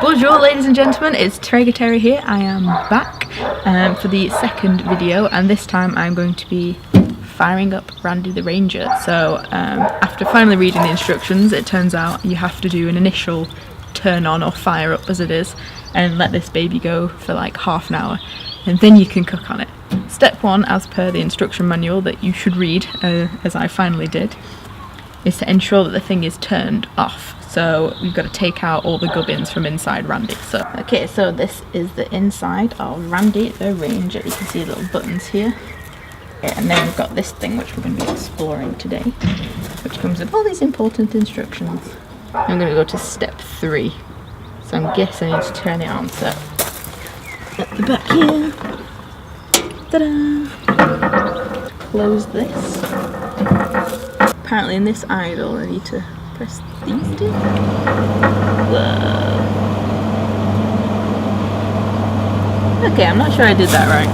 Bonjour ladies and gentlemen, it's Traeger Terri here. I am back for the second video, and this time I'm going to be firing up Randy the Ranger. So after finally reading the instructions, it turns out you have to do an initial turn on or fire up as it is and let this baby go for like half an hour, and then you can cook on it. Step one, as per the instruction manual that you should read, as I finally did, is to ensure that the thing is turned off. So we've got to take out all the gubbins from inside Randy. So okay, so this is the inside of Randy the Ranger. You can see the little buttons here. Okay, and then we've got this thing which we're going to be exploring today, which comes with all these important instructions. I'm going to go to step 3. So I'm guessing I need to turn it on. So at the back here, ta-da! Close this. Apparently in this idle I need to press these two. Whoa. Okay, I'm not sure I did that right.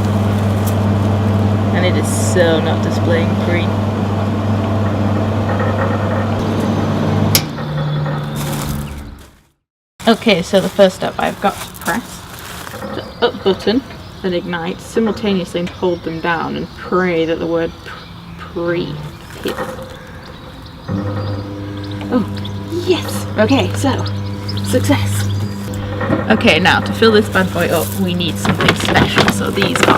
And it is so not displaying green. Okay, so the first step, I've got to press the up button and ignite simultaneously and hold them down and pray that the word pre appears. Oh, yes! Okay, so, success! Okay, now to fill this bad boy up, we need something special. So these are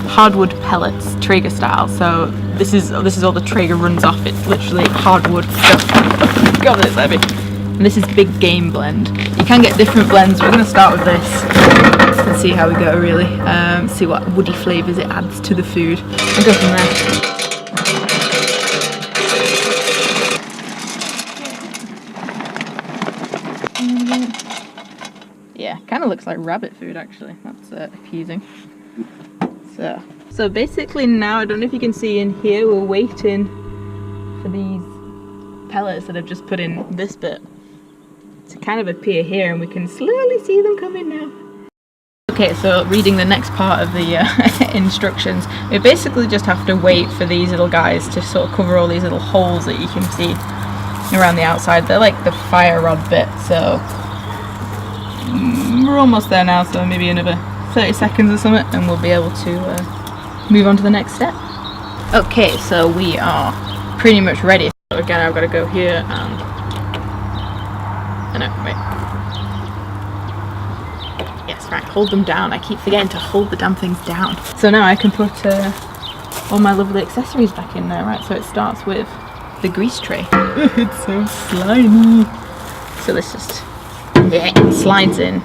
hardwood pellets, Traeger style. So this is all the Traeger runs off. It's literally hardwood stuff. Oh God, it's heavy. And this is Big Game Blend. You can get different blends. We're going to start with this and see how we go, really. See what woody flavours it adds to the food and go from there. Yeah, kind of looks like rabbit food actually. That's appeasing. So basically now, I don't know if you can see in here, we're waiting for these pellets that I've just put in this bit to kind of appear here, and we can slowly see them coming now. Okay, so reading the next part of the instructions, we basically just have to wait for these little guys to sort of cover all these little holes that you can see around the outside. They're like the fire rod bit, so we're almost there now, so maybe another 30 seconds or something and we'll be able to move on to the next step. Okay, so we are pretty much ready. So again, I've got to go here and wait. Yes, right, hold them down. I keep forgetting to hold the damn things down. So now I can put all my lovely accessories back in there, right? So it starts with the grease tray. It's so slimy. So this just slides in.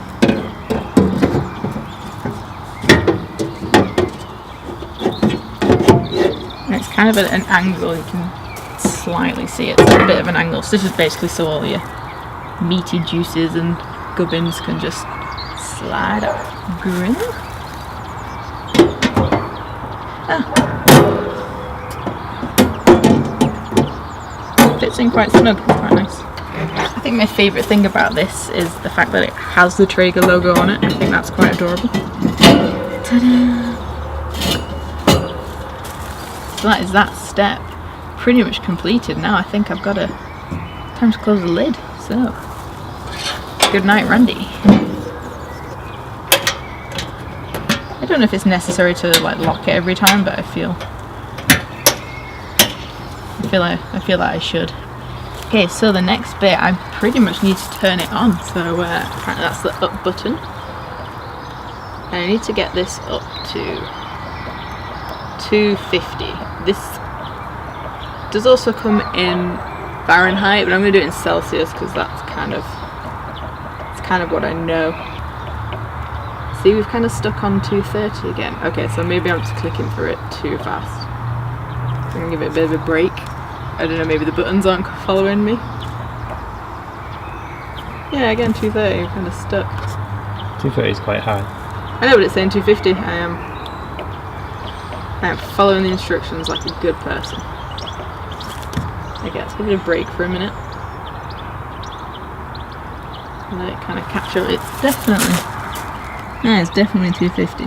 And it's kind of at an angle, you can slightly see it's a bit of an angle. So this is basically so all your meaty juices and gubbins can just slide up grill. Fits in quite snug, it's quite nice. I think my favourite thing about this is the fact that it has the Traeger logo on it. I think that's quite adorable. Ta-da! So that is that step pretty much completed. Now I think I've got time to close the lid. So, good night, Randy. I don't know if it's necessary to like lock it every time, but I feel that I should. Okay, so the next bit, I pretty much need to turn it on. So apparently that's the up button, and I need to get this up to 250. This does also come in Fahrenheit, but I'm going to do it in Celsius because that's kind of what I know. See, we've kind of stuck on 230 again. Okay, so maybe I'm just clicking for it too fast. So I'm going to give it a bit of a break. I don't know, maybe the buttons aren't following me. Yeah, again 230, I'm kind of stuck. 230 is quite high. I know, but it's saying 250. I am following the instructions like a good person. Okay, let's give it a break for a minute. Let it kind of catch up. It's definitely 250.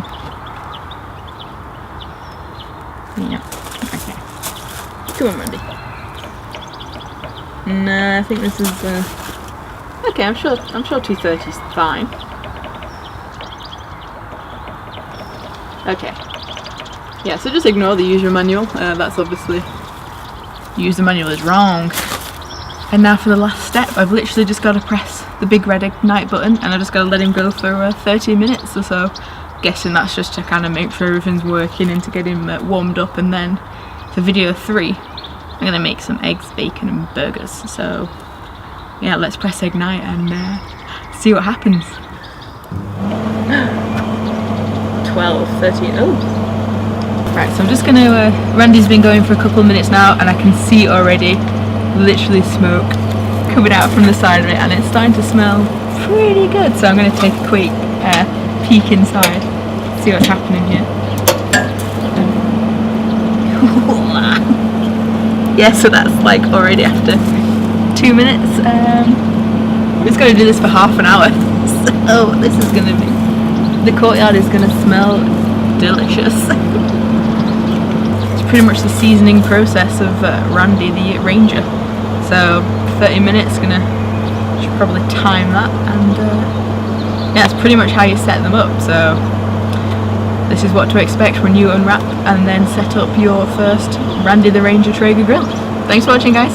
Yeah. Okay. Come on, Randy. Nah, I think this is Okay, I'm sure 230 is fine. Okay. Yeah, so just ignore the user manual. That's obviously, user manual is wrong. And now for the last step, I've literally just got to press the big red ignite button, and I just got to let him go for 30 minutes or so. Guessing that's just to kind of make sure everything's working and to get him warmed up. And then for video 3, I'm going to make some eggs, bacon and burgers. So yeah, let's press ignite and see what happens. 12, 13, oh. Right, so I'm just gonna, Randy's been going for a couple of minutes now, and I can see already literally smoke coming out from the side of it, and it's starting to smell pretty good. So I'm gonna take a quick peek inside, see what's happening here. Yeah, so that's like already after 2 minutes. I'm just gonna do this for half an hour. So this is gonna be, the courtyard is gonna smell delicious. It's pretty much the seasoning process of Randy the Ranger. So 30 minutes, should probably time that, and yeah, that's pretty much how you set them up. So this is what to expect when you unwrap and then set up your first Randy the Ranger Traeger grill. Thanks for watching, guys.